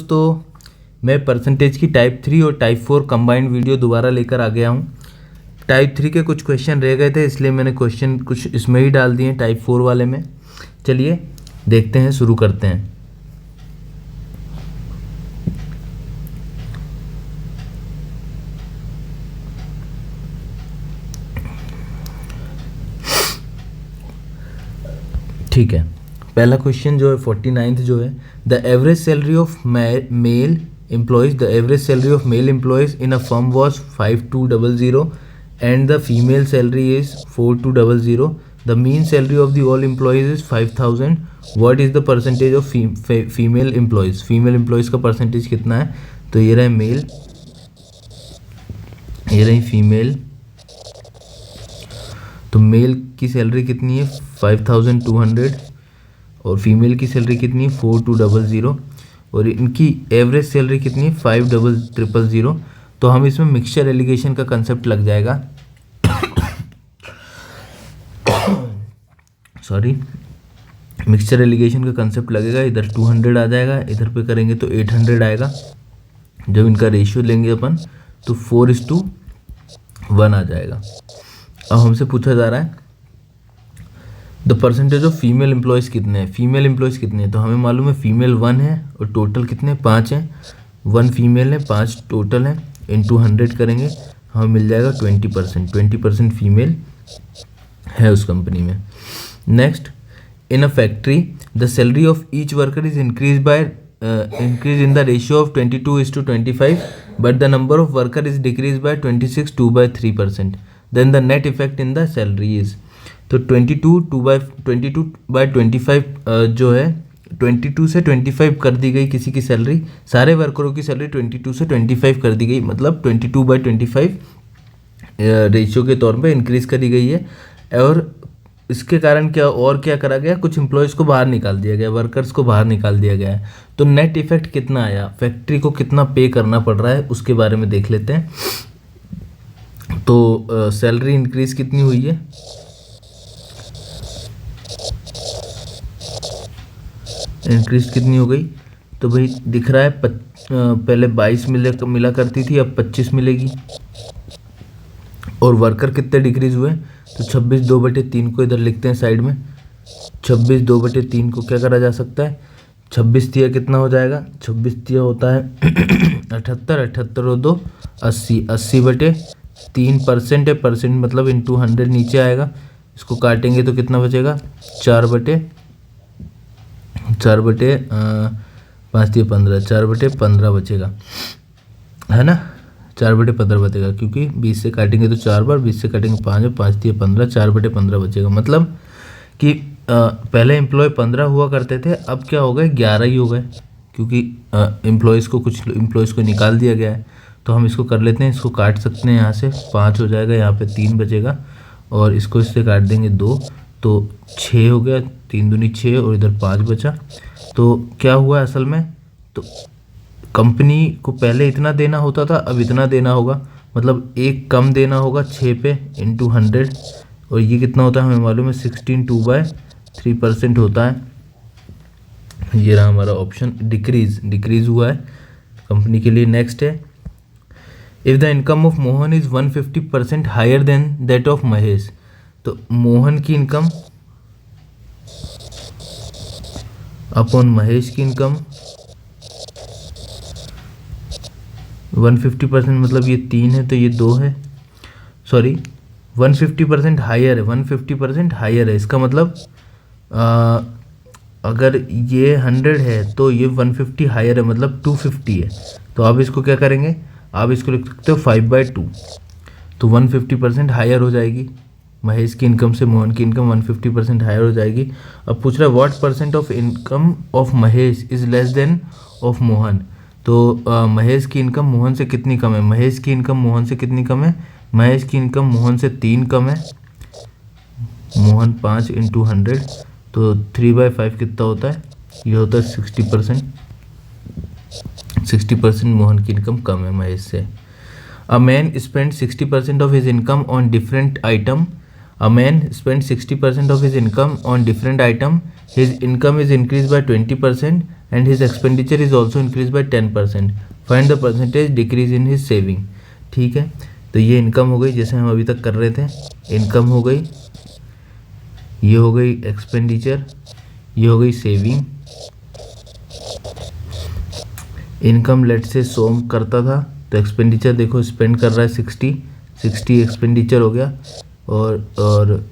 दोस्तों, मैं परसेंटेज की टाइप 3 और टाइप 4 कंबाइंड वीडियो दोबारा लेकर आ गया हूँ। टाइप 3 के कुछ क्वेश्चन रह गए थे, इसलिए मैंने क्वेश्चन कुछ इसमें ही डाल दिए टाइप 4 वाले में। चलिए देखते हैं, शुरू करते हैं। ठीक है, पहला क्वेश्चन जो है 49th जो है, the average salary of male employees in a firm was 5200 and the female salary is 4200. The mean salary of the all employees is 5000. What is the percentage of female employees? Female employees का percentage कितना है? तो ये रहे mail, ये रही female. तो mail की सैलरी कितनी है 5200 और फीमेल की सैलरी कितनी है 4200 और इनकी एवरेज सैलरी कितनी है 5000। तो हम इसमें मिक्सचर एलिगेशन का कंसेप्ट लग जाएगा। सॉरी, मिक्सचर एलिगेशन का कंसेप्ट लगेगा। इधर 200 आ जाएगा, इधर पे करेंगे तो 800 आएगा। जब इनका रेशियो लेंगे अपन तो 4:1 आ जाएगा। अब हमसे पूछा जा रहा है the percentage of female employees कितने हैं, फीमेल एम्प्लॉयज़ कितने हैं। तो हमें मालूम है फीमेल 1 है और टोटल कितने 5 हैं। 1 फीमेल है, 5 टोटल हैं, इंटू 100 करेंगे हमें मिल जाएगा 20%। 20% फीमेल है उस कंपनी में। Next, in a factory the salary of each worker is increase in the ratio of 22:25 but the number of worker is decrease by 26 2/3%। Then the net effect in the salary is, तो 22/25 जो है 22 से 25 कर दी गई किसी की salary, सारे वर्करों की सैलरी 22 से 25 कर दी गई, मतलब 22/25 रेशियो के तौर पे इंक्रीज़ करी गई है। और इसके कारण क्या करा गया, कुछ एम्प्लॉयज़ को बाहर निकाल दिया गया, वर्कर्स को बाहर निकाल दिया गया है। तो नेट इफेक्ट कितना आया, फैक्ट्री को कितना पे करना पड़ रहा है उसके बारे में देख लेते हैं। तो सैलरी इंक्रीज़ कितनी हुई है, इंक्रीज कितनी हो गई, तो भाई दिख रहा है पहले 22 मिला करती थी, अब 25 मिलेगी। और वर्कर कितने डिक्रीज हुए, तो 26 2/3 को इधर लिखते हैं साइड में। 26 2/3 को क्या करा जा सकता है, 26 तिया कितना हो जाएगा, 26 तिया होता है 78, 78 और 2 80, 80/3% है, परसेंट मतलब इंटू 100 नीचे आएगा। इसको काटेंगे तो कितना बचेगा 4/5 15, 4/15 बचेगा, है ना। 4/15 बचेगा क्योंकि 20 से काटेंगे तो 4 बार, 20 से काटेंगे 5 और 5 × 15, 4/15 बचेगा। मतलब कि पहले एम्प्लॉय 15 हुआ करते थे, अब क्या हो गए 11 ही हो गए, क्योंकि कुछ एम्प्लॉयज़ को निकाल दिया गया है। तो हम इसको कर लेते हैं, इसको काट सकते हैं, यहाँ से 5 हो जाएगा, यहाँ पे 3 बचेगा और इसको इससे काट देंगे 2, तो 6 हो गया, 3 दूनी 6 और इधर 5 बचा। तो क्या हुआ असल में, तो कंपनी को पहले इतना देना होता था, अब इतना देना होगा, मतलब एक कम देना होगा 6 पे इंटू 100 और ये कितना होता है हमें मालूम है 16 2/3% होता है। ये रहा हमारा ऑप्शन, डिक्रीज हुआ है कंपनी के लिए। नेक्स्ट है, if the income of Mohan is 150% higher than that of Mahesh. तो मोहन की इनकम अपॉन महेश की इनकम 150%, मतलब ये 3 है तो ये 2 है, सॉरी 150% हायर है, 150% हायर है। इसका मतलब अगर ये 100 है तो ये 150 हायर है, मतलब 250 है। तो आप इसको क्या करेंगे, आप इसको लिख सकते हो 5/2, तो 150% हायर हो जाएगी महेश की इनकम से, मोहन की इनकम 150% हायर हो जाएगी। अब पूछ रहा है what percent of income of Mahesh is less then of Mohan. तो महेश की इनकम मोहन से कितनी कम है, महेश की इनकम मोहन से कितनी कम है, महेश की इनकम मोहन से 3 कम है, मोहन 5 इंटू 100, तो 3/5 कितना होता है, ये होता है 60%। 60% मोहन की इनकम कम है महेश से। A man spend 60% of his income on different item, A man spends 60% of his income on different item. His income is increased by 20%. And his expenditure is also increase by 10%, find the percentage decrease in his saving. ठीक है, तो ये income हो गई जैसे हम अभी तक कर रहे थे, इनकम हो गई, ये हो गई एक्सपेंडिचर, ये हो गई सेविंग। इनकम लेट से सोम करता था तो एक्सपेंडिचर देखो स्पेंड कर रहा है 60 एक्सपेंडिचर हो गया, और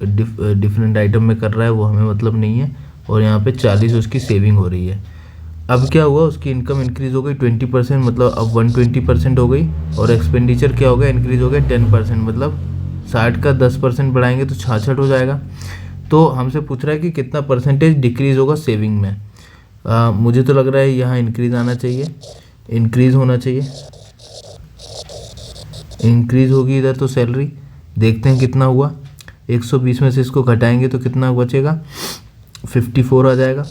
डिफरेंट आइटम में कर रहा है वो हमें मतलब नहीं है, और यहाँ पे 40 उसकी सेविंग हो रही है। अब क्या हुआ, उसकी इनकम इंक्रीज़ हो गई 20%, मतलब अब 120% हो गई, और एक्सपेंडिचर क्या हो गया, इंक्रीज़ हो गया 10%, मतलब 60 का 10% बढ़ाएंगे तो 66 हो जाएगा। तो हमसे पूछ रहा है कि कितना परसेंटेज डिक्रीज़ होगा सेविंग में। मुझे तो लग रहा है यहाँ इंक्रीज़ आना चाहिए, इंक्रीज़ होना चाहिए, इंक्रीज़ होगी इधर तो सैलरी। देखते हैं कितना हुआ, 120 में से इसको घटाएंगे तो कितना बचेगा, 54 आ जाएगा।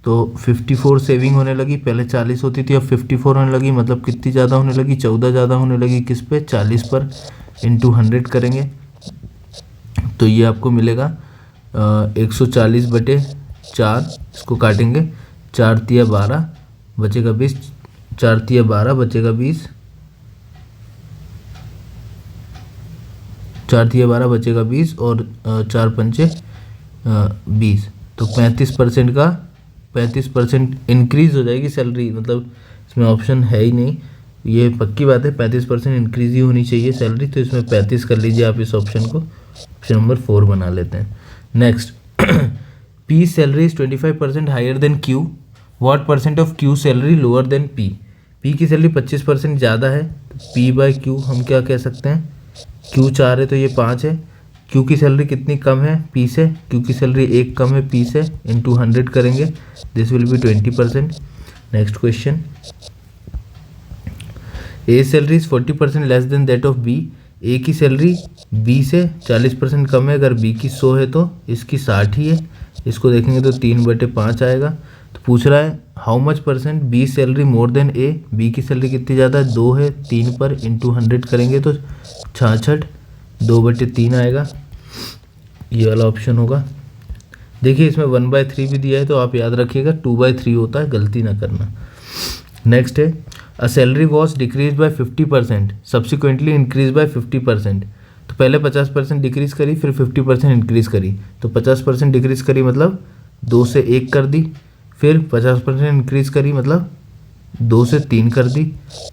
तो 54 सेविंग होने लगी, पहले 40 होती थी, अब 54 होने लगी, मतलब कितनी ज़्यादा होने लगी, 14 ज़्यादा होने लगी। किस पे, 40 पर, इंटू 100 करेंगे तो ये आपको मिलेगा 140/4, इसको काटेंगे, 4 तिया 12 बचेगा 20, 4 तिया 12 बचेगा 20, 4 तिया 12 बचेगा 20, और 4 पंचे 20, तो 35% का 35% इंक्रीज़ हो जाएगी सैलरी। मतलब इसमें ऑप्शन है ही नहीं, ये पक्की बात है, 35% इंक्रीज़ ही होनी चाहिए सैलरी, तो इसमें 35 कर लीजिए आप इस ऑप्शन को, ऑप्शन नंबर 4 बना लेते हैं। Next, P salary is 25% higher than Q, what percent of Q salary lower than P. P की सैलरी 25% ज़्यादा है, तो पी बाय क्यू हम क्या कह सकते हैं, क्यू 4 है तो ये 5 है, क्यू की सैलरी कितनी कम है पी से, क्यू की सैलरी 1 कम है पी से, इंटू 100 करेंगे, this will be 20%। Next question, A salary is 40% less than that of B, A की सैलरी बी से 40% कम है, अगर बी की 100 है तो इसकी 60 ही है, इसको देखेंगे तो 3/5 आएगा। तो पूछ रहा है how much percent B salary more than A, B की सैलरी कितनी ज़्यादा है, 2 है, 3 पर इंटू 100 करेंगे तो 66, 2/3 आएगा, ये वाला ऑप्शन होगा। देखिए इसमें 1/3 भी दिया है, तो आप याद रखिएगा 2/3 होता है, गलती ना करना। नेक्स्ट है, a salary was decrease by 50%, subsequently increase by 50%। तो पहले 50% डिक्रीज़ करी, फिर 50% इंक्रीज़ करी, तो 50% डिक्रीज़ करी मतलब 2 से 1 कर दी, फिर 50% इंक्रीज़ करी मतलब 2 से 3 कर दी।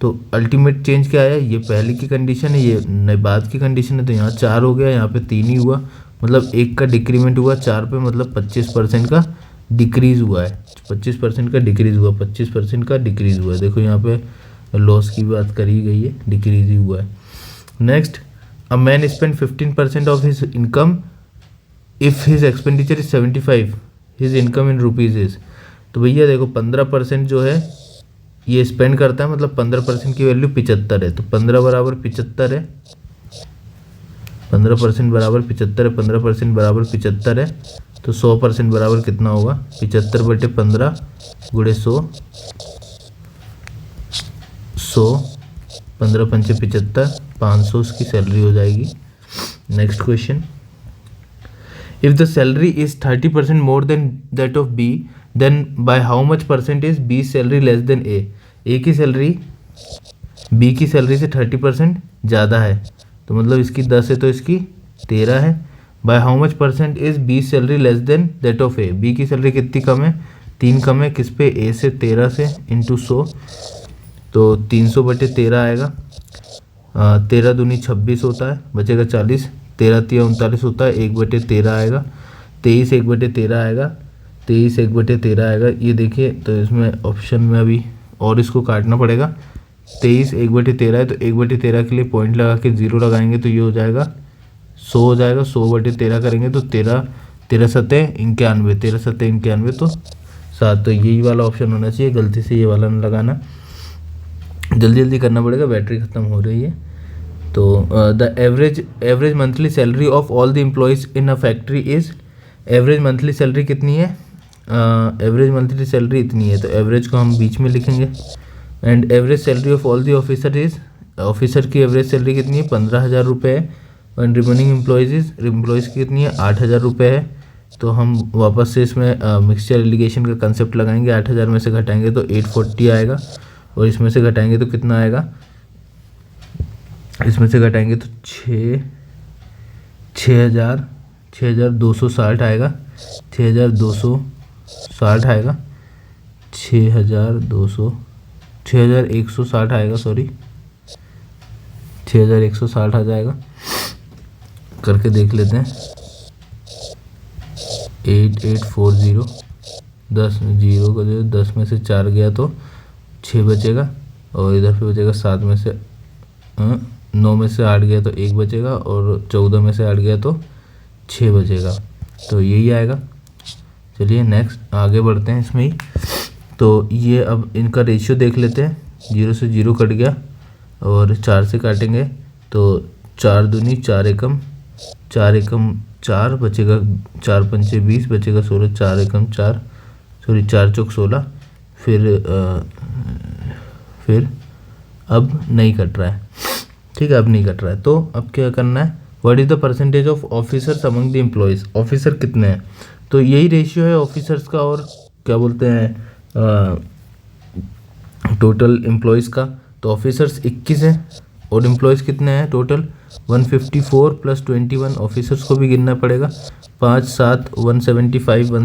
तो अल्टीमेट चेंज क्या आया, ये पहले की कंडीशन है, ये नई बाद की कंडीशन है, तो यहाँ 4 हो गया, यहाँ पे 3 ही हुआ, मतलब 1 का डिक्रीमेंट हुआ 4 पे, मतलब 25% का डिक्रीज़ हुआ है, 25% का डिक्रीज़ हुआ, 25% का डिक्रीज़ हुआ है। देखो यहाँ पे लॉस की बात करी गई है, डिक्रीज़ ही हुआ है। Next, a man spend 15% of his income if his expenditure is 75, his income in rupees is. तो भैया देखो 15% जो है ये स्पेंड करता है, मतलब 15% की वैल्यू 75 है, तो 15 बराबर 75 है, 15% बराबर 75 है, 15% बराबर 75 है, तो 100% बराबर कितना होगा, 75/15 गुणे 100, 15 पंचे 75, 500 उसकी सैलरी हो जाएगी। Next question, if the salary is 30% more than that of B, then by how much percent is B salary less than A. A की सैलरी बी की सैलरी से 30% ज़्यादा है, तो मतलब इसकी 10 है तो इसकी 13 है। By how much percent is B salary less than that of A, B की सैलरी कितनी कम है, 3 कम है, किस पे, ए से, 13 से, इंटू 100, तो 300/13 आएगा। 13 दूनी 26 होता है, बचेगा 40, 13 तिया 39 होता है, 1/13 आएगा, 23 1/13 आएगा, 23 1/13 आएगा। ये देखिए तो इसमें ऑप्शन में अभी और इसको काटना पड़ेगा, 23 1/13 है, तो 1/13 के लिए पॉइंट लगा के 0 लगाएंगे तो ये हो जाएगा 100 हो जाएगा, 100/13 करेंगे तो 13 7 91, 13 7 91 तो 7, तो यही वाला ऑप्शन होना चाहिए, गलती से ये वाला न लगाना, जल्दी जल्दी करना पड़ेगा, बैटरी ख़त्म हो रही है। तो the average monthly salary of all the employees in a factory is, average monthly salary कितनी है, एवरेज मंथली सैलरी इतनी है, तो एवरेज को हम बीच में लिखेंगे। And average salary of all the officer is, officer की एवरेज सैलरी कितनी है, 15,000 रुपये है। एंड रिमेनिंग एम्प्लॉयज़ की कितनी है, 8,000 रुपये है। तो हम वापस से इसमें मिक्सचर एलिगेशन का कंसेप्ट लगाएंगे। 8000 में से घटाएंगे तो 840 आएगा, और इसमें से घटाएंगे तो कितना आएगा, इसमें से घटाएंगे तो 6260 आएगा, 6260 आएगा, 6160 आएगा, सॉरी 6160 आ जाएगा। करके देख लेते हैं। 8840, 10 जीरो का जो 10 में से 4 गया तो 6 बचेगा, और इधर पे बचेगा 7 में से 9 में से 8 गया तो 1 बचेगा, और 14 में से 8 गया तो 6 बचेगा। तो यही आएगा। चलिए नेक्स्ट आगे बढ़ते हैं इसमें ही। तो ये अब इनका रेशियो देख लेते हैं। 0 से 0 कट गया, और 4 से काटेंगे तो 4 दूनी 4 एकम 4 बचेगा, 4 पंचे 20 बचेगा 16, 4 एकम 4, सॉरी 4 चौक 16। फिर अब नहीं कट रहा है, ठीक है, अब नहीं कट रहा है। तो अब क्या करना है, what is the percentage of officers among the employees, officer कितने हैं। तो यही रेशियो है ऑफिसर्स का और क्या बोलते हैं टोटल एम्प्लॉयज़ का। तो ऑफिसर्स 21 हैं और एम्प्लॉयज़ कितने हैं टोटल 154 + 21। ऑफिसर्स को भी गिनना पड़ेगा। 5 7 175 ×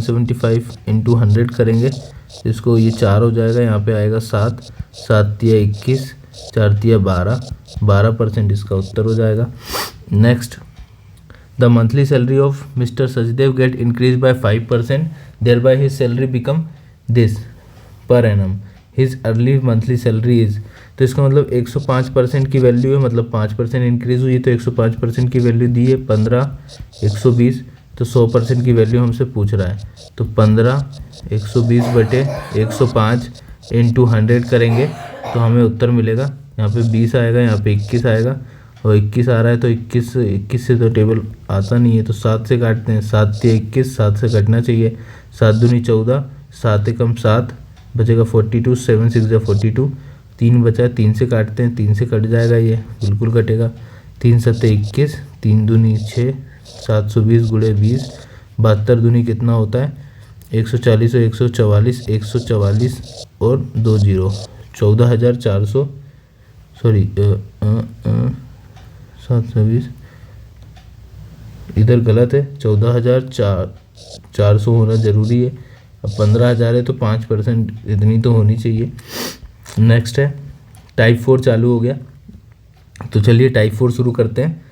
100 करेंगे, इसको ये 4 हो जाएगा, यहाँ पे आएगा 7 7 तिया 21, 4 तिया 12% इसका उत्तर हो जाएगा। Next, the monthly salary of Mr Sachdev get increase by 5%, there by his salary become this per annum, his early monthly salary is. तो इसका मतलब 105% की वैल्यू है, मतलब 5% इंक्रीज़ हुई है, तो 105% की वैल्यू दी है 15 120, तो 100% की वैल्यू हमसे पूछ रहा है। तो 15 120 बटे 105 × 100 करेंगे तो हमें उत्तर मिलेगा। यहाँ पे 20 आएगा, यहाँ पे 21 आएगा, और 21 आ रहा है तो 21 से तो टेबल आता नहीं है, तो 7 से काटते हैं। 7 तिया 21, 7 से कटना चाहिए। 7 दूनी 14, 7 एकम 7 बचेगा 42, 7 6 जा 42, 3 बचा है, 3 से काटते हैं, 3 से कट जाएगा, ये बिल्कुल कटेगा। 3 7 21, 3 दूनी 6, 720 × 20, 72 दूनी कितना होता है 140 और 144, 144 और 2 जीरो 14,400, सॉरी 720, इधर गलत है, 14,400 होना ज़रूरी है। अब 15,000 है तो 5% इतनी तो होनी चाहिए। नेक्स्ट है टाइप 4 चालू हो गया, तो चलिए टाइप 4 शुरू करते हैं।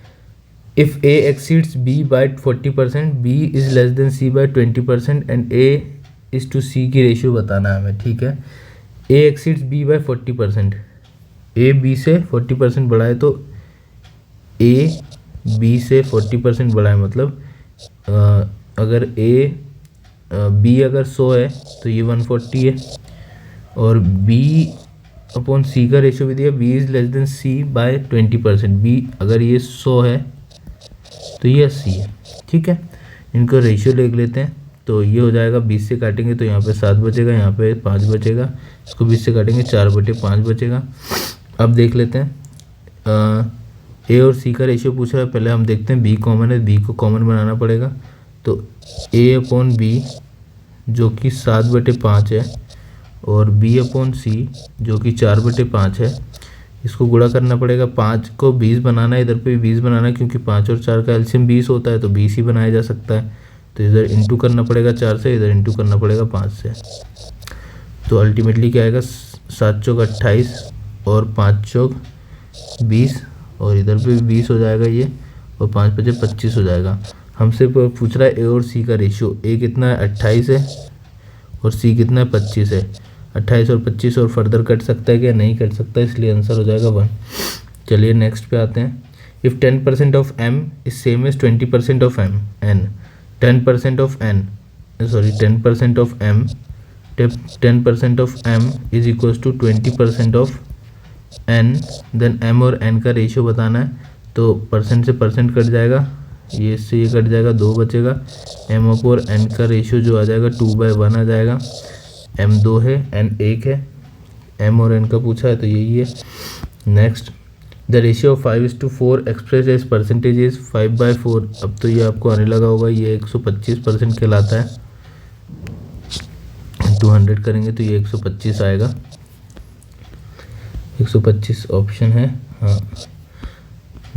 If A exceeds B by 40%, B is less than C by 20% and A is to C की रेशियो बताना है हमें, ठीक है। A exceeds B by 40%, A B से 40% बड़ा है, तो ए बी से 40% बड़ा है, मतलब अगर बी अगर 100 है तो ये 140 है, और बी अपॉन सी का रेशियो भी दिया, B is less than C by 20%। B अगर ये 100 है तो ये 80 है, ठीक है। इनका रेशियो लिख लेते हैं, तो ये हो जाएगा 20 से काटेंगे तो यहाँ पे 7 बचेगा, यहाँ पे 5 बचेगा, इसको 20 से काटेंगे 4/5 बचेगा। अब देख लेते हैं ए और सी का रेशियो पूछ रहा है, पहले हम देखते हैं बी कॉमन है, बी को कॉमन बनाना पड़ेगा। तो ए अपॉन बी जो कि 7/5 है, और बी अपॉन सी जो कि 4/5 है, इसको गुणा करना पड़ेगा। 5 को 20 बनाना है, इधर पे भी 20 बनाना है, क्योंकि 5 और 4 का एलसीएम 20 होता है, तो 20 ही बनाया जा सकता है। तो इधर इंटू करना पड़ेगा 4 से, इधर इंटू करना पड़ेगा 5 से। तो अल्टीमेटली क्या आएगा 7 चौक 28 और 5 चौक 20, और इधर पे भी 20 हो जाएगा ये, और 5 बचे 25 हो जाएगा। हमसे पूछ रहा है ए और सी का रेशियो। ए कितना है 28 है, और सी कितना है 25 है। 28 और 25 और फर्दर कट सकता है क्या, नहीं कट सकता, इसलिए आंसर हो जाएगा 1। चलिए नेक्स्ट पे आते हैं। If 10% of M is same as 20% of M N, 10% of N sorry 10% of M 10% of M is equals to 20% of N, then M और एन का रेशियो बताना है। तो परसेंट से परसेंट कट जाएगा, ये इससे ये कट जाएगा, 2 बचेगा। एम और एन का रेशियो जो आ जाएगा 2/1 आ जाएगा। एम 2 है, एन 1 है, एम और एन का पूछा है तो यही है। Next, the ratio of 5:4 express as percentage is 5/4। अब तो ये आपको आने लगा होगा, ये 125% कहलाता है। 200 करेंगे तो ये 125 आएगा, 125 ऑप्शन है। हाँ,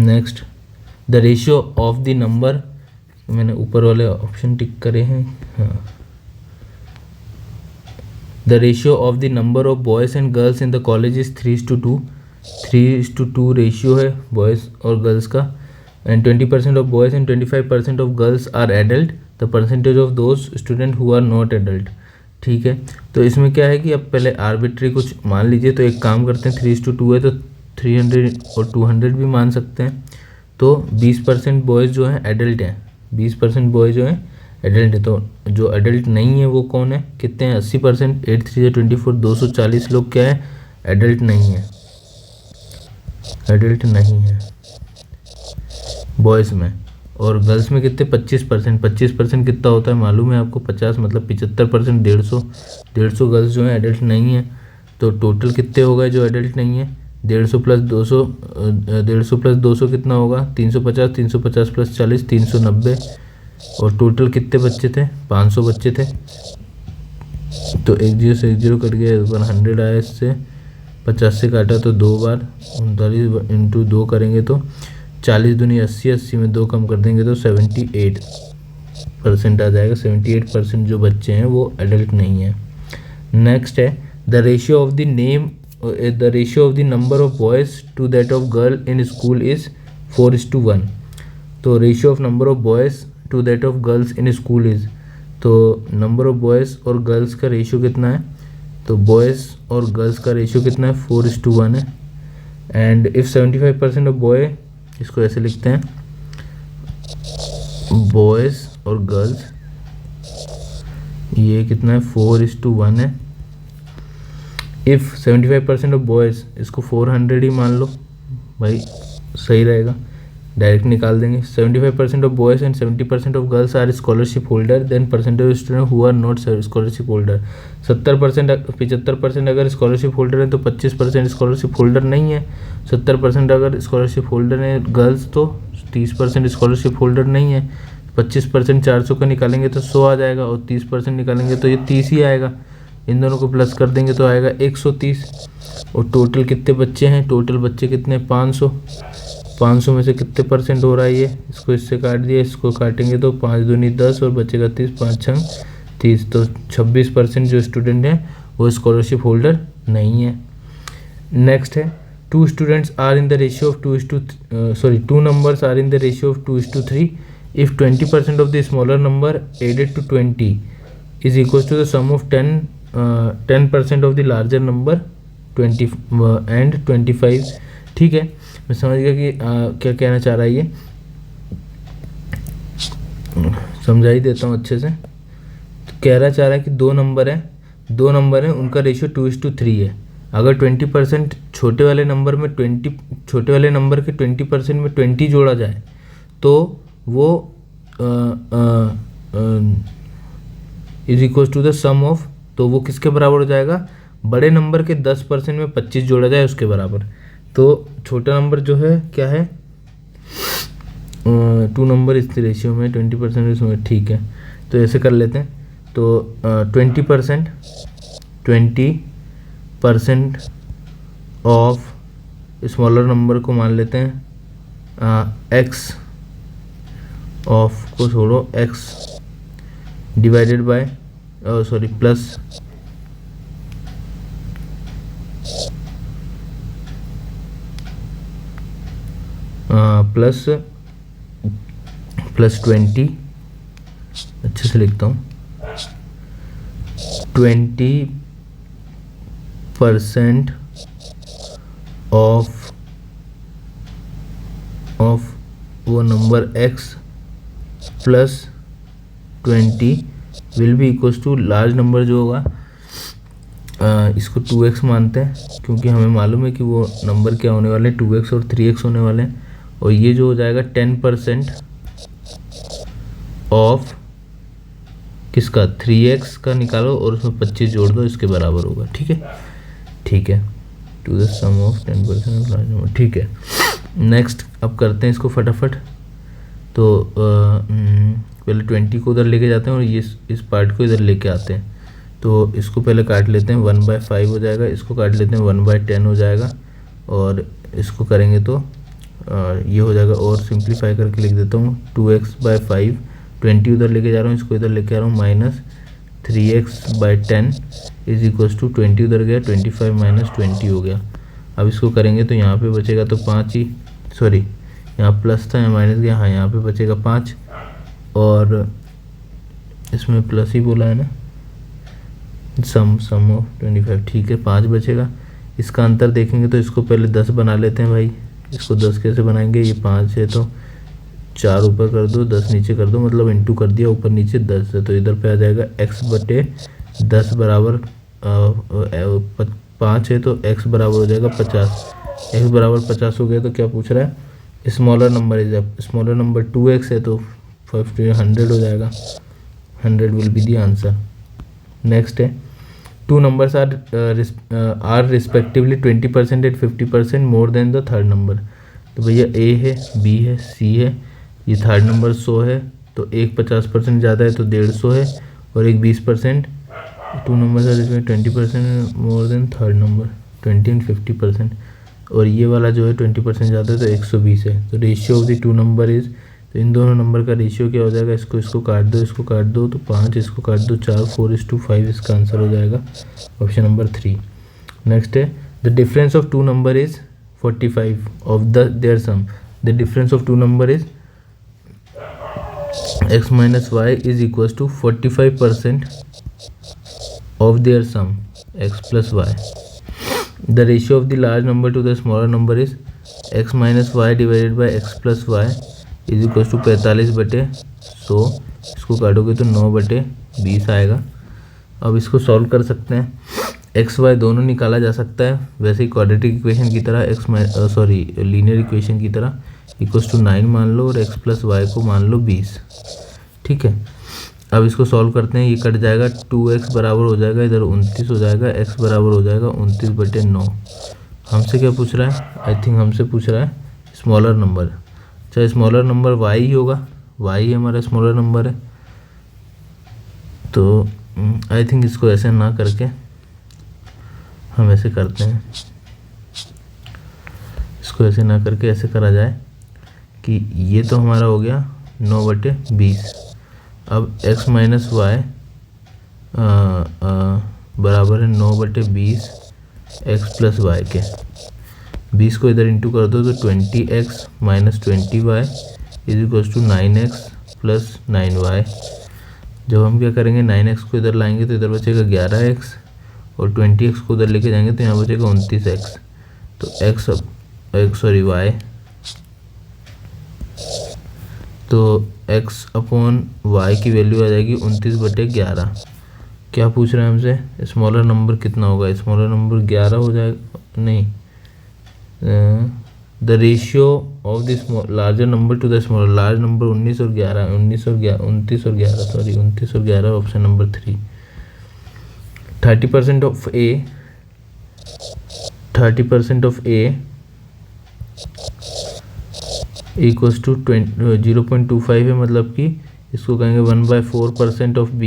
next the ratio of the number, मैंने ऊपर वाले ऑप्शन टिक करे हैं। हाँ, the ratio of the number of boys and girls in the college is 3:2। 3:2 ratio है बॉयज़ और गर्ल्स का। And 20% of boys and 25% of girls are adult. The percentage of those student who are not adult. ठीक है, तो इसमें क्या है कि अब पहले आर्बिट्री कुछ मान लीजिए। तो एक काम करते हैं, 3:2 है तो 300 और 200 भी मान सकते हैं। तो 20% बॉयज़ जो हैं एडल्ट हैं, 20% बॉयज़ जो हैं एडल्ट है। तो जो एडल्ट नहीं है वो कौन है, कितने हैं, 80%। 8 3 24, 240 लोग क्या है, एडल्ट नहीं है, एडल्ट नहीं है बॉयज़ में। और गर्ल्स में कितने, 25%। 25% कितना होता है मालूम है आपको, 50 मतलब 75%, 150 गर्ल्स जो हैं एडल्ट नहीं है। तो टोटल कितने हो गए जो एडल्ट नहीं है, 150 प्लस 200, 150 प्लस 200 कितना होगा, 350, 350 प्लस 40, 390। और टोटल कितने बच्चे थे, 500 बच्चे थे। तो 1 0 से 1 0 कट गया, 100 आया, इससे 50 से काटा तो 2 बार, 39 इंटू 2 करेंगे तो 40 दूनी 80, 80 में 2 कम कर देंगे तो 78% आ जाएगा। 78% जो बच्चे हैं वो एडल्ट नहीं है। नेक्स्ट है the ratio of the number of boys to that of girl in school is 4:1। तो ratio of number of boys to that of girls in school is, तो नंबर ऑफ बॉयज़ और girls का ratio कितना है, तो boys और girls का ratio कितना है, 4:1 है। एंड इफ़ 75% ऑफ बॉय, इसको ऐसे लिखते हैं, बॉयज़ और गर्ल्स, ये कितना है, 4:1 है। इफ़ 75% ऑफ बॉयज़, इसको 400 ही मान लो भाई, सही रहेगा, डायरेक्ट निकाल देंगे। 75% of boys and 70% of girls are scholarship holder, then percentage of student who are not scholarship holder. 75% अगर स्कॉलरशिप होल्डर है तो 25% स्कॉलरशिप होल्डर नहीं है। 70% अगर स्कॉलरशिप होल्डर है गर्ल्स तो 30% स्कॉलरशिप होल्डर नहीं है। 25% 400 का निकालेंगे तो 100 आ जाएगा, और 30% निकालेंगे तो ये 30 ही आएगा। इन दोनों को प्लस कर देंगे तो आएगा 130। और टोटल कितने बच्चे हैं, टोटल बच्चे कितने, 500। 500 में से कितने परसेंट हो रहा है ये, इसको इससे काट दिया, इसको काटेंगे तो 5 दूनी 10 और बचेगा 30, 5 6 30। तो 26% जो स्टूडेंट हैं वो स्कॉलरशिप होल्डर नहीं है। नेक्स्ट है two students are in the ratio of 2 numbers are in the ratio of 2:3 if 20% of the smaller number added to 20 is equal to the sum of 10% of the larger number 20 and 25। ठीक है, मैं समझ गया कि क्या कहना चाह रहा है ये, समझा ही देता हूँ अच्छे से। तो कहना चाह रहा है कि दो नंबर हैं उनका रेशियो 2:3 है। अगर 20% छोटे वाले नंबर में 20, छोटे वाले नंबर के 20% में 20 जोड़ा जाए तो वो is equal to the sum of, तो वो किसके बराबर हो जाएगा, बड़े नंबर के 10% में 25 जोड़ा जाए उसके बराबर। तो छोटा नंबर जो है क्या है, 2 नंबर इस रेशियो में 20% इसमें, ठीक है। तो ऐसे कर लेते हैं, तो 20% ऑफ स्मॉलर नंबर को मान लेते हैं x ऑफ को छोड़ो, x divided by plus plus 20, अच्छे से लिखता हूँ, 20% ऑफ वो number x plus 20 will be equals to large number जो होगा, इसको 2x मानते हैं क्योंकि हमें मालूम है कि वो नंबर क्या होने वाले हैं, 2x और 3x होने वाले हैं। और ये जो हो जाएगा 10% ऑफ किसका, 3x का निकालो और उसमें 25 जोड़ दो, इसके बराबर होगा। ठीक है, ठीक है। To the sum of 10% of large number. ठीक है, नेक्स्ट अब करते हैं इसको फटाफट। तो पहले 20 को उधर लेके जाते हैं और ये इस पार्ट को इधर लेके आते हैं। तो इसको पहले काट लेते हैं, 1/5 हो जाएगा, इसको काट लेते हैं 1/10 हो जाएगा, और इसको करेंगे तो ये हो जाएगा। और सिंप्लीफाई करके लिख देता हूँ 2x/5, 20 उधर लेके जा रहा हूँ, इसको इधर लेके आ रहा हूँ, -3x/10 इज इक्वल्स टू 20 उधर गया, 25 - 20 हो गया। अब इसको करेंगे तो यहाँ पे बचेगा तो 5 ही, सॉरी यहाँ प्लस था यहाँ माइनस गया, हाँ यहाँ पे बचेगा 5, और इसमें प्लस ही बोला है ना, सम ऑफ 25। ठीक है, 5 बचेगा। इसका अंतर देखेंगे तो इसको पहले 10 बना लेते हैं भाई। इसको 10 कैसे बनाएंगे, ये 5 है तो 4 ऊपर कर दो, 10 नीचे कर दो, मतलब इंटू कर दिया, ऊपर नीचे 10 है तो इधर पे आ जाएगा x/10 बराबर 5 है तो x बराबर हो जाएगा 50। x बराबर 50 हो गया तो क्या पूछ रहा है, smaller number is, smaller number 2x है तो 100 हो जाएगा, 100 will be the answer. Next है, two numbers are respectively 20% and 50% more than the third number. तो भैया a है, b है, c है, ये थर्ड नंबर 100 है तो एक 50% ज़्यादा है तो 150 है, और एक 20%। टू नंबर्स आर इसमें 20% more then third number, 20 and 50%, और ये वाला जो है 20% ज़्यादा है तो 120 है। तो ratio of the two number is, तो इन दोनों नंबर का रेशियो क्या हो जाएगा, इसको काट दो, इसको काट दो तो 5, इसको काट दो 4, 4:5 इसका आंसर हो जाएगा ऑप्शन नंबर 3। नेक्स्ट है, the difference of two number is 45 of their sum. The difference of two number is x - y is equals to 45% of their sum x + y। The ratio of the large number to the smaller number is x - y divided by x + y is equals to 45/100। इसको काटोगे तो 9/20 आएगा। अब इसको solve कर सकते हैं, x Y दोनों निकाला जा सकता है, वैसे ही क्वाड्रेटिक इक्वेशन की तरह लीनियर इक्वेशन की तरह इक्वल्स टू 9 मान लो और x + y को मान लो 20। ठीक है, अब इसको सॉल्व करते हैं, ये कट जाएगा, 2x बराबर हो जाएगा इधर 29 हो जाएगा, x बराबर हो जाएगा 29/9। हमसे क्या पूछ रहा है, आई थिंक हमसे पूछ रहा है स्मॉलर नंबर। अच्छा, स्मॉलर नंबर y ही होगा, y ही हमारा स्मॉलर नंबर है। तो आई थिंक इसको ऐसे ना करके हम ऐसे करते हैं, इसको ऐसे ना करके ऐसे करा जाए कि ये तो हमारा हो गया 9/20। अब x - y बराबर है 9/20 x + y के। 20 को इधर इंटू कर दो तो 20x - 20y is equals to 9x + 9y। जब हम क्या करेंगे, 9x को इधर लाएंगे तो इधर बचेगा 11x, और 20x को उधर लेके जाएंगे तो यहाँ बचेगा 29x। तो y, तो x/y की वैल्यू आ जाएगी 29/11। क्या पूछ रहे हैं हमसे, स्मॉलर नंबर कितना होगा, स्मॉलर नंबर 11 हो जाएगा, नहीं, the ratio of the larger number to the smaller, large number 29 और 11 option number 3। 30% of a equals to 0.25 है, मतलब कि इसको कहेंगे 1/4% of b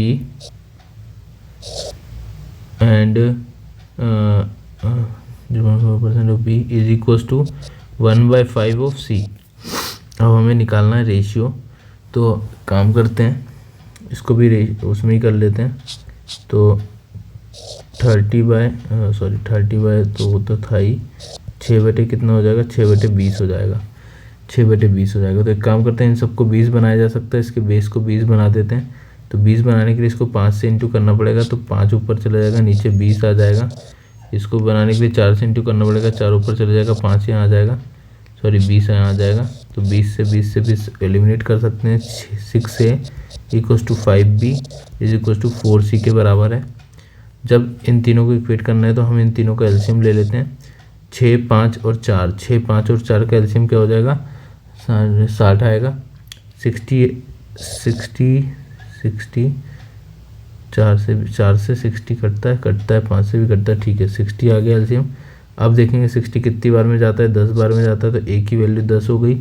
and 0.4% of b is equals to 1/5 of c। अब हमें निकालना है रेशियो, तो काम करते हैं, इसको भी उसमें ही कर लेते हैं। तो 30 तो वो तो था ही, 6 कितना हो जाएगा, 6/20 हो जाएगा, 6/20 हो जाएगा। तो एक काम करते हैं, इन सबको 20 बनाया जा सकता है, इसके बेस को 20 बना देते हैं। तो 20 बनाने के लिए इसको 5 से इंटू करना पड़ेगा, तो 5 ऊपर चला जाएगा, नीचे 20 आ जाएगा। इसको बनाने के लिए 4 से इंटू करना पड़ेगा, 4 ऊपर चला जाएगा, 5 यहाँ आ जाएगा, 20 यहाँ आ जाएगा। तो 20 से 20 एलिमिनेट कर सकते हैं। 6a equals to 5b is equals to 4c के बराबर है। जब इन तीनों को इक्वेट करना है तो हम इन तीनों का एलसीएम ले लेते हैं, 6, 5 और 4। 6, 5 और 4 का एलसीएम क्या हो जाएगा, 60 आएगा। 60 4 से 60 कटता है, 5 से भी कटता है, ठीक है, 60 आ गया एलसीएम। अब देखेंगे 60 कितनी बार में जाता है, 10 बार में जाता है तो ए की वैल्यू 10 हो गई।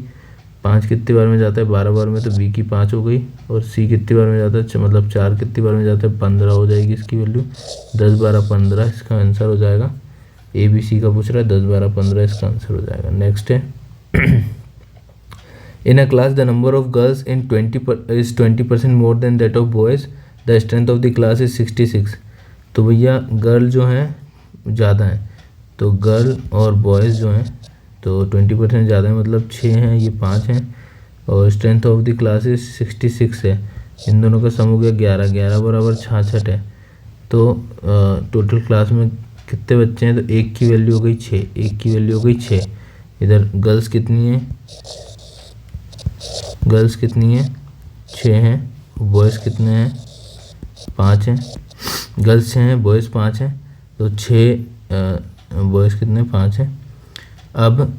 5 कितनी बार में जाता है, 12 बार में, तो बी की 5 हो गई। और सी कितनी बार में जाता है, मतलब 4 कितनी बार में जाता है, 15 हो जाएगी इसकी वैल्यू। 10 12 15 इसका आंसर हो जाएगा। ए बी सी का पूछ रहा है, 10 12 15 इसका आंसर हो जाएगा। नेक्स्ट है in a class the number of girls in 20% more than that of boys, the strength of the class is 66। तो भैया गर्ल जो हैं ज़्यादा हैं, तो गर्ल और बॉयज़ जो हैं तो 20% ज़्यादा है, मतलब 6 हैं, ये 5 हैं। और strength of the class is 66 है। इन दोनों का सम हो गया 11, 11 बराबर 66 है। तो टोटल क्लास में कितने बच्चे हैं, तो एक की वैल्यू हो गई 6, एक की वैल्यू हो गई 6। इधर गर्ल्स कितनी है, गर्ल्स कितनी है, 6 हैं। बॉयज़ कितने हैं, 5 हैं। गर्ल्स 6 हैं, बॉयज़ 5 हैं, तो 6 बॉयज़ कितने, 5 हैं। अब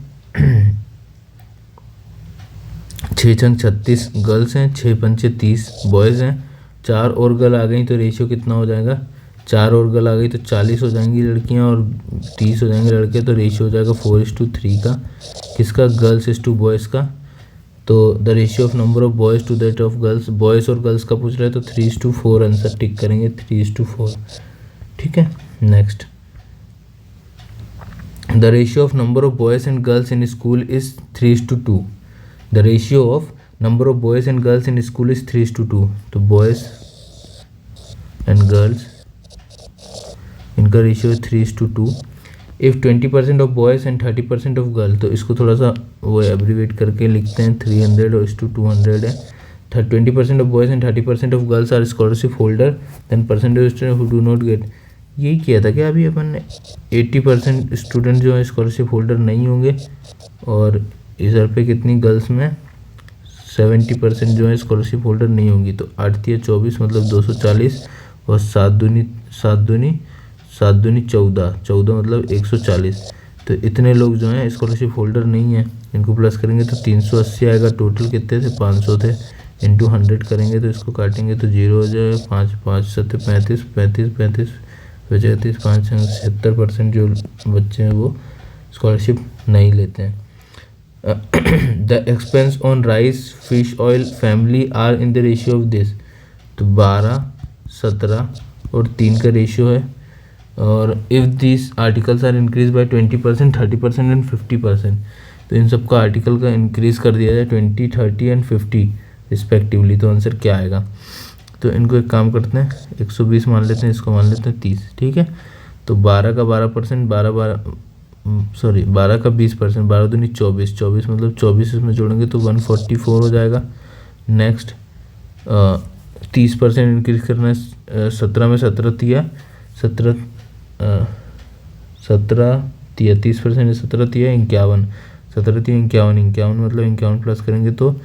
6 छंग 36 गर्ल्स हैं, 6 पंचे 30 बॉयज़ हैं। 4 और गर्ल आ गई तो रेशियो कितना हो जाएगा, 4 और गर्ल आ गई तो 40 हो जाएंगी लड़कियां और 30 हो जाएंगे लड़के, तो रेशियो हो जाएगा 4:3 का। किसका, गर्ल्स इज टू बॉयज़ का। तो the ratio of number of boys to that of girls, boys और गर्ल्स का पूछ रहा है तो 3:4 आंसर टिक करेंगे, 3:4। ठीक है। Next, the ratio of number of boys and girls in school is 3:2। The ratio of number of boys and girls in school is 3:2। तो बॉयज़ एंड गर्ल्स इनका रेशियो है 3:2। If 20% of boys and 30% of girl, तो इसको थोड़ा सा वो abbreviate करके लिखते हैं, 300 और 200 है। 20% of boys and 30% of girls are scholarship holder, then percentage student who do not get. यही किया था क्या अभी अपन ने, 80% स्टूडेंट जो है स्कॉलरशिप होल्डर नहीं होंगे, और इधर पे कितनी गर्ल्स में 70% जो है स्कॉलरशिप होल्डर नहीं होंगी। तो 8 × 24 मतलब 240, और 7 दूनी 14, 14 मतलब 140। तो इतने लोग जो हैं स्कॉलरशिप होल्डर नहीं हैं, इनको प्लस करेंगे तो 380 आएगा। टोटल कितने थे, 500 थे। इंटू 100 करेंगे तो इसको काटेंगे तो 0 हो जाएगा। 5 5 7 35 35 35 35 5 70% जो बच्चे हैं वो स्कॉलरशिप नहीं लेते हैं। The expense on rice fish oil family are in the ratio of this. तो 12 17 और 3 का रेशियो है। और if this articles are increase by 20%, 30% and 50%, तो इन सब का आर्टिकल का इंक्रीज़ कर दिया जाए 20, 30 एंड 50 रिस्पेक्टिवली, तो आंसर क्या आएगा। तो इनको एक काम करते हैं, 120 मान लेते हैं, इसको मान लेते हैं 30। ठीक है। तो 12 का 12%, 12 का 20%, 12 दूनी 24, 24 मतलब 24 इसमें जोड़ेंगे तो 144 हो जाएगा। नेक्स्ट 30% इंक्रीज करना है, 17 में 17 तिया 17 तिया 30% 17 तिया 51, 17 तिया 51, 51 मतलब 51 प्लस करेंगे तो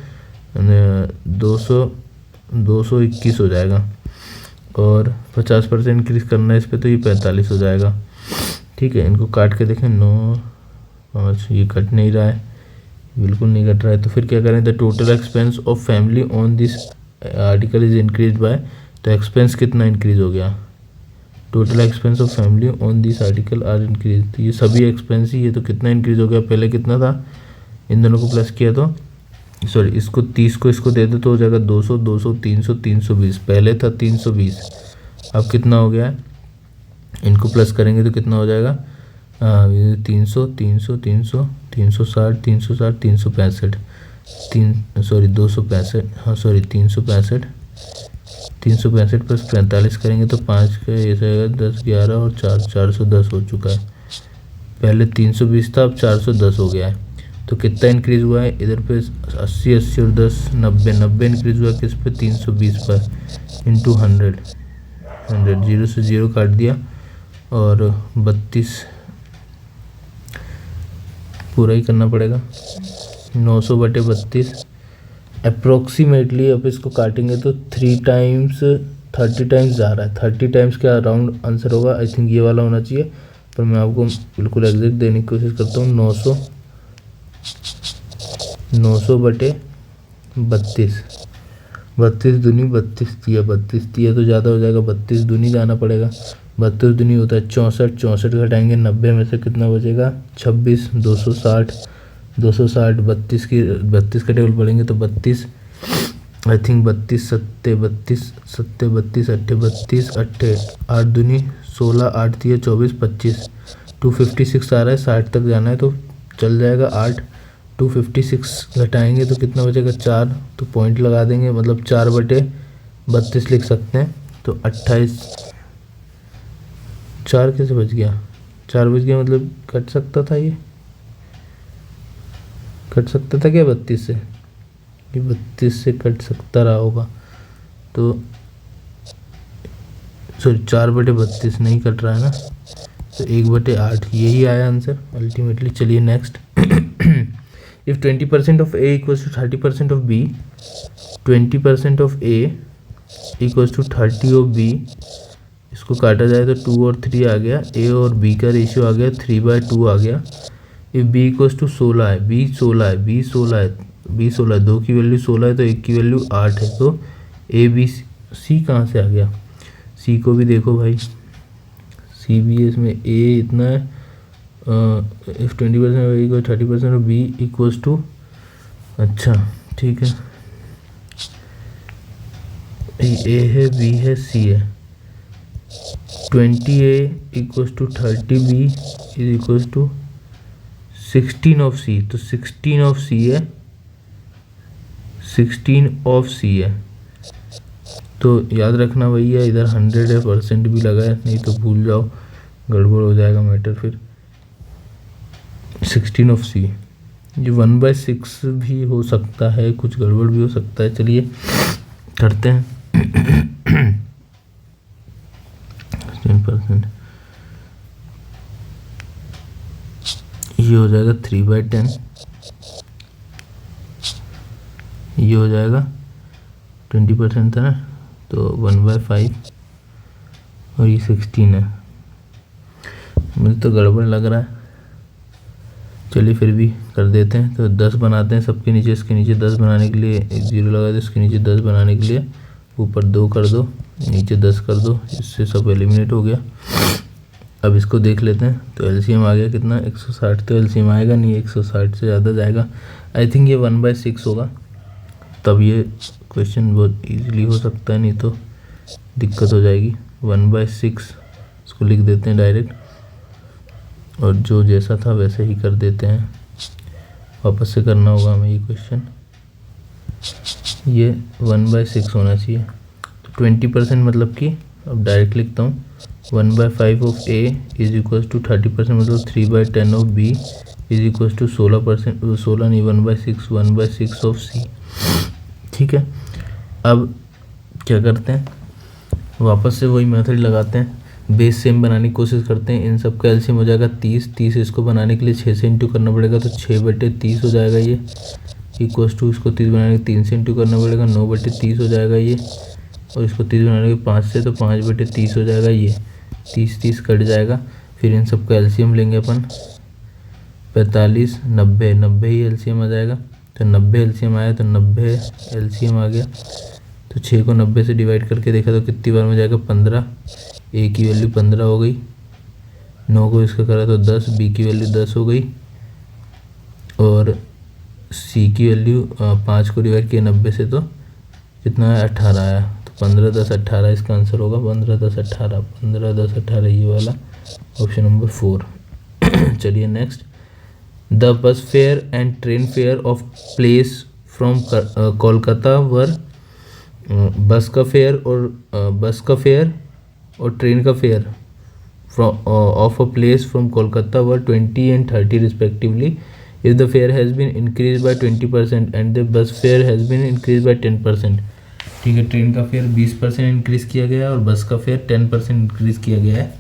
221 हो जाएगा। और 50% इंक्रीज करना है इस पर तो ये 45 हो जाएगा। ठीक है। इनको काट के देखें, 9 5, ये कट नहीं रहा है, बिल्कुल नहीं कट रहा है। तो फिर क्या करें, the total expense of family on this article is increase by, तो एक्सपेंस कितना इंक्रीज हो गया, total expense of family on this article are increase. तो ये सभी एक्सपेंस ही है, तो कितना इंक्रीज हो गया, पहले कितना था, इन दोनों को प्लस किया तो सॉरी इसको 30 को इसको दे दो तो हो जाएगा 200 200 300 320, पहले था 320, अब कितना हो गया है, इनको प्लस करेंगे तो कितना हो जाएगा 300 300 300 360 360 365 265, हाँ सॉरी 365 365 प्लस 45 करेंगे तो 5 का ये रहेगा 10 11 और 4 410 हो चुका है। पहले 320 था, अब 410 हो गया है। तो कितना इंक्रीज़ हुआ है, इधर पे 80 80 और 10 90 90 इंक्रीज़ हुआ किस पे, 320 पर इंटू 100 0 से 0 काट दिया और 32 पूरा ही करना पड़ेगा, 900/32 अप्रोक्सीमेटली। अब इसको काटेंगे तो 3 टाइम्स 30 टाइम्स जा रहा है, 30 टाइम्स का अराउंड आंसर होगा। आई थिंक ये वाला होना चाहिए, पर मैं आपको बिल्कुल एग्जैक्ट देने की कोशिश करता हूँ। 900/32 32 दूनी 32 तिया तो ज़्यादा हो जाएगा, 32 दूनी जाना पड़ेगा। 32 दूनी होता है 64, 64 घटाएंगे 90 में से कितना बचेगा 26, 260, 260 32 की 32 का टेबल पढ़ेंगे तो 32 आई थिंक 32 सत्ते 32 सत्ते 32 अट्ठे 32 अट्ठे 8 दूनी 16, 8 दिए 24, 25 256 आ रहा है, 60 तक जाना है तो चल जाएगा 8, 256 घटाएंगे तो कितना बचेगा 4, तो पॉइंट लगा देंगे, मतलब 4/32 लिख सकते हैं। तो 28, 4 कैसे बच गया, 4 बच गया मतलब कट सकता था, ये कट सकता था क्या 32 से, ये 32 से कट सकता रहा होगा, तो सॉरी 4/32 नहीं कट रहा है ना, तो 1/8 यही आया आंसर अल्टीमेटली। चलिए next. If 20% of A equals to 30% of B, 20% of A equals to 30 of B, इसको काटा जाए तो 2 और 3 आ गया, ए और बी का रेशियो आ गया 3/2 आ गया। इफ़ बी इक्वल्स टू 16 है, बी 16 है, बी 16 है, बी 16 है, 2 की वैल्यू 16 है तो 1 की वैल्यू 8 है, तो ए बी सी कहाँ से आ गया, सी को भी देखो भाई, सी भी है इसमें, ए इतना है, if 20% equal 30% of B equals to, अच्छा ठीक है, ए है, बी है, सी है, 20A equals to 30B is equals to 16 of C, तो 16 ऑफ सी है, 16 ऑफ सी है, तो याद रखना भैया इधर 100 है, परसेंट भी लगा है, नहीं तो भूल जाओ गड़बड़ हो जाएगा मैटर फिर। 16 ऑफ सी, ये 1/6 भी हो सकता है, कुछ गड़बड़ भी हो सकता है, चलिए करते हैं। 10%, ये हो जाएगा 3/10, ये हो जाएगा 20% था ना, तो 1/5 और ये 16 है, मुझे तो गड़बड़ लग रहा है, चलिए फिर भी कर देते हैं। तो 10 बनाते हैं, सबके नीचे इसके नीचे 10 बनाने के लिए एक 0 लगा दो, इसके नीचे 10 बनाने के लिए ऊपर 2 कर दो, नीचे 10 कर दो, इससे सब एलिमिनेट हो गया। अब इसको देख लेते हैं, तो एलसीएम आ गया कितना 160, तो एलसीएम आएगा नहीं, 160 से ज़्यादा जाएगा, आई थिंक ये 1/6 होगा, तब ये क्वेश्चन बहुत इजीली हो सकता है, नहीं तो दिक्कत हो जाएगी। 1/6 इसको लिख देते हैं डायरेक्ट, और जो जैसा था वैसे ही कर देते हैं, वापस से करना होगा हमें ये क्वेश्चन, ये 1/6 होना चाहिए, तो 20% मतलब कि अब डायरेक्ट लिखता हूँ 1/5 of A is equals to 30%, मतलब 3/10 of B is equals to 16%, 16 नहीं 1/6 ऑफ सी, ठीक है। अब क्या करते हैं, वापस से वही मेथड लगाते हैं, बेस सेम बनाने की कोशिश करते हैं, इन सब का एलसीएम हो जाएगा 30, 30 इसको बनाने के लिए 6 से इंटू करना पड़ेगा, तो 6/30 हो जाएगा ये, इक्वल्स टू इसको 30 बनाने के 3 से इंटू करना पड़ेगा, 9/30 हो जाएगा ये, और इसको 30 बनाने के 5 से, तो 5/30 हो जाएगा ये, 30 कट जाएगा। फिर इन सब का एलसीएम लेंगे अपन, 45, 90, 90 ही एलसीएम आ जाएगा, तो 90 एलसीएम आया, तो 90 एलसीएम आ गया, तो 6 को 90 से डिवाइड करके देखा तो कितनी बार में जाएगा 15, ए की वैल्यू 15 हो गई, 9 को इसका करा तो 10, बी की वैल्यू 10 हो गई, और सी की वैल्यू 5 को डिवाइड किया 90 से तो कितना है 18 आया, तो 15, 10, 18 इसका आंसर होगा, 15, 10, 18, 15, 10, 18 ये वाला ऑप्शन नंबर 4। चलिए next, the bus fare and train fare of place from Kolkata वर, बस का फेयर और ट्रेन का fare of a place from Kolkata वर 20 and 30 respectively. If the fare has been increased by 20% and the bus fare has been increased by 10%, ठीक है, train का fair 20% increase किया गया है और बस का फेयर 10% इंक्रीज़ किया गया है।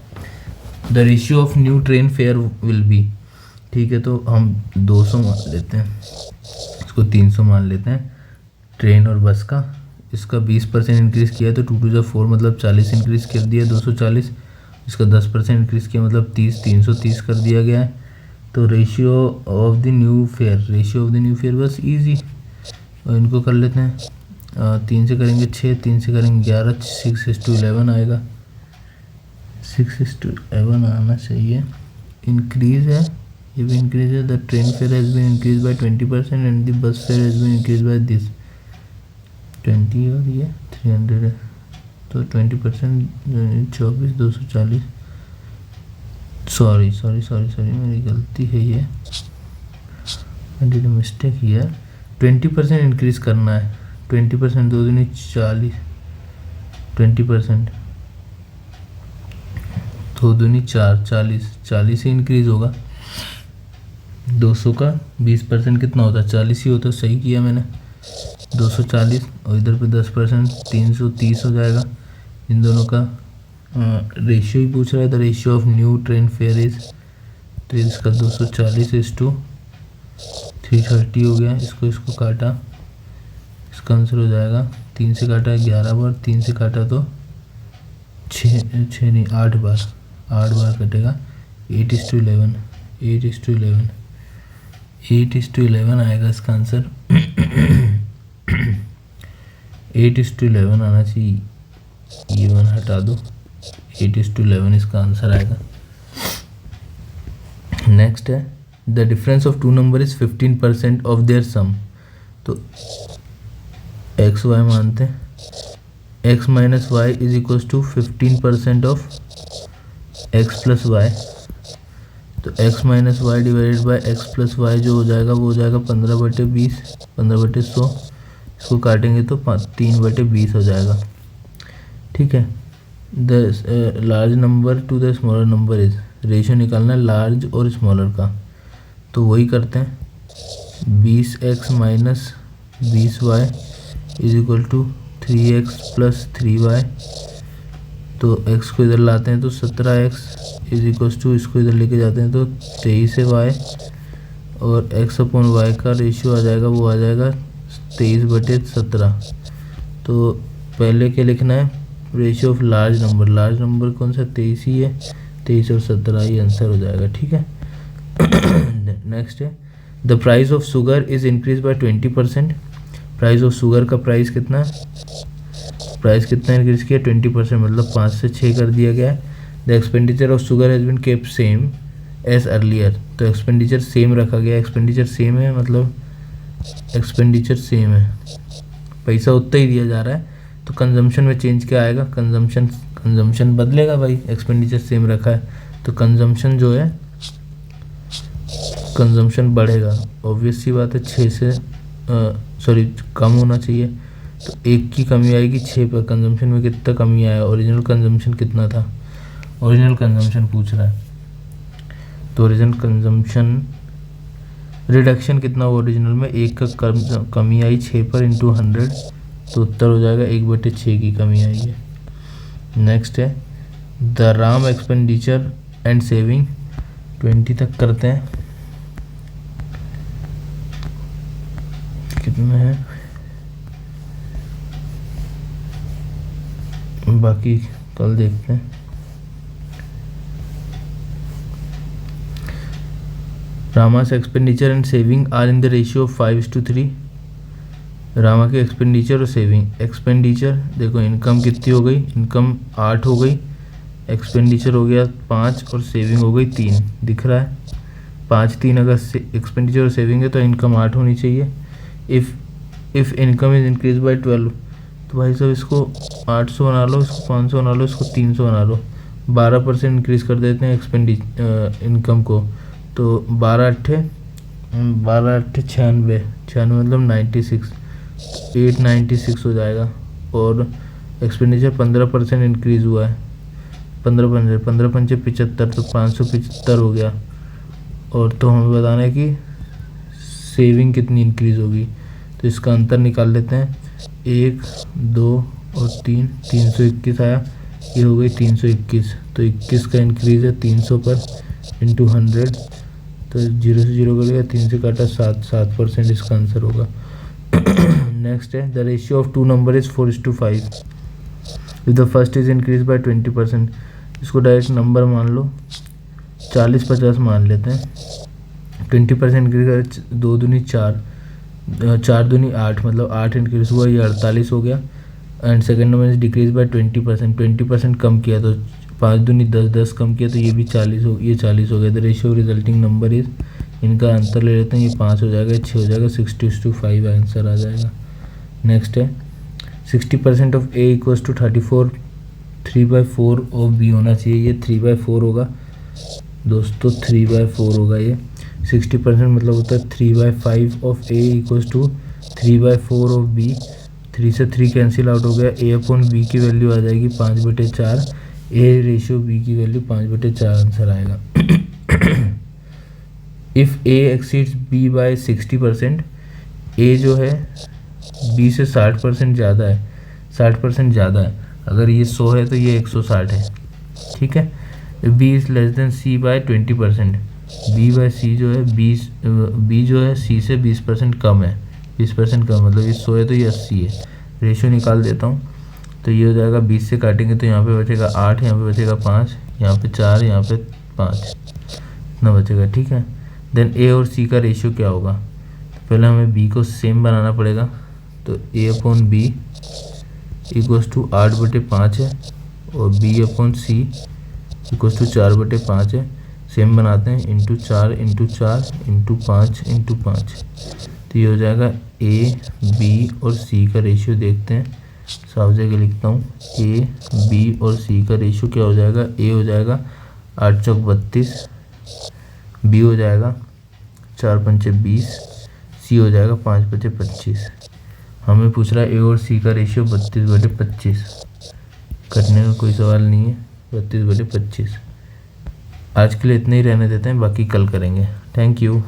The ratio of new train fair will be, ठीक है, तो हम 200 मान लेते हैं, इसको 300 मान लेते हैं, ट्रेन और बस का, इसका 20% इंक्रीज़ किया है तो 2 to 4 मतलब 40 इंक्रीज़ कर दिया 240, इसका 10% इंक्रीज़ किया मतलब 30, 330 कर दिया गया है। तो ratio of the new fair बस इजी, और इनको कर लेते हैं, 3 से करेंगे 6, 3 से करेंगे 11, 6:11 आएगा, 6:11 आना चाहिए। इंक्रीज है, ये भी इंक्रीज है। The train fare has been increase by 20% and the bus fare has been increase by this 20 और ये 300 है, तो 20% 24 240। सॉरी मेरी गलती है, ये I did mistake here. 20% increase करना है। 20% 2 दूनी 40, 20% 2 दूनी 4, 40 ही इंक्रीज होगा। 200 का 20% कितना होता है? 40 ही होता है। सही किया मैंने। 240 और इधर पे 10% 330 हो जाएगा। इन दोनों का रेशियो ही पूछ रहा है। The ratio of new train fair is, तो इसका 240:330 हो गया। इसको काटा, इसका आंसर हो जाएगा 3 से काटा 11 बार, 3 से काटा तो 6 नहीं 8 बार कटेगा। 8:11 8:11 आएगा इसका आंसर। 8:11 आना चाहिए। ये 1 हटा दो, 8:11 इसका आंसर आएगा। नेक्स्ट है the difference of two number is 15% of their sum. तो एक्स वाई मानते हैं। x minus Y is equal to 15% of x plus Y. तो x minus Y divided by x plus Y जो हो जाएगा वो हो जाएगा 15/20, 15/100। इसको काटेंगे तो 3/20 हो जाएगा। ठीक है। The large number to the smaller number is, ratio निकालना है लार्ज और स्मॉलर का, तो वही करते हैं। 20x minus 20y is equal to 3x plus 3y। तो x को इधर लाते हैं तो 17x इज इक्वल टू, इसको इधर लेके जाते हैं तो 23y, और x अपॉन y का रेशियो आ जाएगा, वो आ जाएगा 23/17। तो पहले क्या लिखना है? रेशियो ऑफ लार्ज नंबर कौन सा? 23 ही है। 23 और 17 ये आंसर हो जाएगा। ठीक है। नेक्स्ट है the price of sugar is increase by 20%। Price of sugar का प्राइस कितना है? प्राइस कितना इंक्रीज किया? 20%, मतलब 5 से 6 कर दिया गया है। The expenditure of sugar has been kept same as earlier. तो एक्सपेंडिचर सेम रखा गया। एक्सपेंडिचर सेम है मतलब एक्सपेंडिचर सेम है, पैसा उतना ही दिया जा रहा है। तो कंजम्पशन में चेंज क्या आएगा? कंजम्पशन बदलेगा भाई, एक्सपेंडिचर सेम रखा है तो कंजम्पशन जो है कंजम्पशन बढ़ेगा। ऑब्वियस सी बात है। 6 से कम होना चाहिए, तो 1 की कमी आएगी 6 पर। कंजम्पशन में कितना कमी आया? ओरिजिनल कंजम्पशन कितना था? ओरिजिनल कंजम्पशन पूछ रहा है, तो ओरिजिनल कंजम्पशन रिडक्शन कितना हुआ ओरिजिनल में? 1 का कमी आई 6 पर इंटू 100, तो उत्तर हो जाएगा 1/6 की कमी आई है। नेक्स्ट है the Ram expenditure and saving 20 तक करते हैं। कितना है? बाकी कल देखते हैं। Rama's expenditure and saving are in the ratio of 5:3। Rama के एक्सपेंडिचर और सेविंग। एक्सपेंडिचर देखो, इनकम कितनी हो गई? इनकम 8 हो गई, एक्सपेंडिचर हो गया 5 और सेविंग हो गई 3। दिख रहा है 5 3। अगर एक्सपेंडिचर और सेविंग है तो इनकम 8 होनी चाहिए। If income is increase bye 12, तो भाई साहब इसको 800 बना लो, इसको 500 बना लो, इसको 300 बना लो। 12% इंक्रीज़ कर देते हैं इनकम को, तो 12 अट्ठे 96, 96 मतलब 96, 896 हो जाएगा। और एक्सपेंडिचर 15% इंक्रीज़ हुआ है। 15 पंचे 75, तो 575 हो गया। और तो हमें बताना है कि सेविंग कितनी इंक्रीज़ होगी, तो इसका अंतर निकाल लेते हैं। 1 2 और 3, 321 आया, ये हो गई 321। तो 21 का इंक्रीज़ है 300 पर इंटू 100, तो 0 से 0 कर गया, 3 से काटा 7% इसका आंसर होगा। नेक्स्ट है the ratio of two number is 4:5। If the first is increase by 20%, इसको डायरेक्ट नंबर मान लो, 40-50 मान लेते हैं। 20% इंक्रीज कर 2 दूनी 4, 4 दूनी 8, मतलब 8 इंक्रीज हुआ, ये 48 हो गया। And second number is decrease bye 20%, 20% कम किया तो 5 दूनी 10, 10 कम किया तो ये भी 40 हो, ये 40 हो गया। The ratio resulting number is, इनका अंतर ले लेते हैं, ये 5 हो जाएगा, 6 हो जाएगा, 60:5 आंसर आ जाएगा। नेक्स्ट है 60% of A equals to 34, 3/4 of B होना चाहिए। ये 3/4 होगा दोस्तों, 3/4 होगा ये। 60% मतलब होता है 3/5 of A equals to 3/4 of B. 3 से 3 कैंसिल आउट हो गया, ए अपॉन बी की वैल्यू आ जाएगी 5/4, ए रेशियो बी की वैल्यू 5/4 आंसर आएगा। If A exceeds B by 60%, A जो है बी से 60% ज़्यादा है, 60% ज़्यादा है। अगर ये 100 है तो ये 160 है, ठीक है। B is less than C by 20%, B by C जो है बी जो है सी से 20% कम है, 20% कम, मतलब ये 100 है तो ये 80 है। रेशियो निकाल देता हूँ, तो ये हो जाएगा 20 से काटेंगे तो यहाँ पे बचेगा 8, यहाँ पे बचेगा 5, यहाँ पे 4, यहाँ पे 5, इतना बचेगा, ठीक है। देन ए और सी का रेशियो क्या होगा, तो पहले हमें बी को सेम बनाना पड़ेगा, तो A upon B equals to 8/5 है, और B upon C equals to 4/5 है। सेम बनाते हैं, इंटू 4 इंटू 4 इंटू 5 इंटू 5, तो ये हो जाएगा ए बी और सी का रेशियो। देखते हैं, साफ जगह लिखता हूँ, ए बी और सी का रेशियो क्या हो जाएगा, ए हो जाएगा 8 चौक 32, बी हो जाएगा 4 पंचे 20, सी हो जाएगा 5 बचे 25। हमें पूछ रहा है ए और सी का रेशियो 32/25, करने का कोई सवाल नहीं है, 32/25। आज के लिए इतना ही रहने देते हैं, बाकी कल करेंगे। Thank you.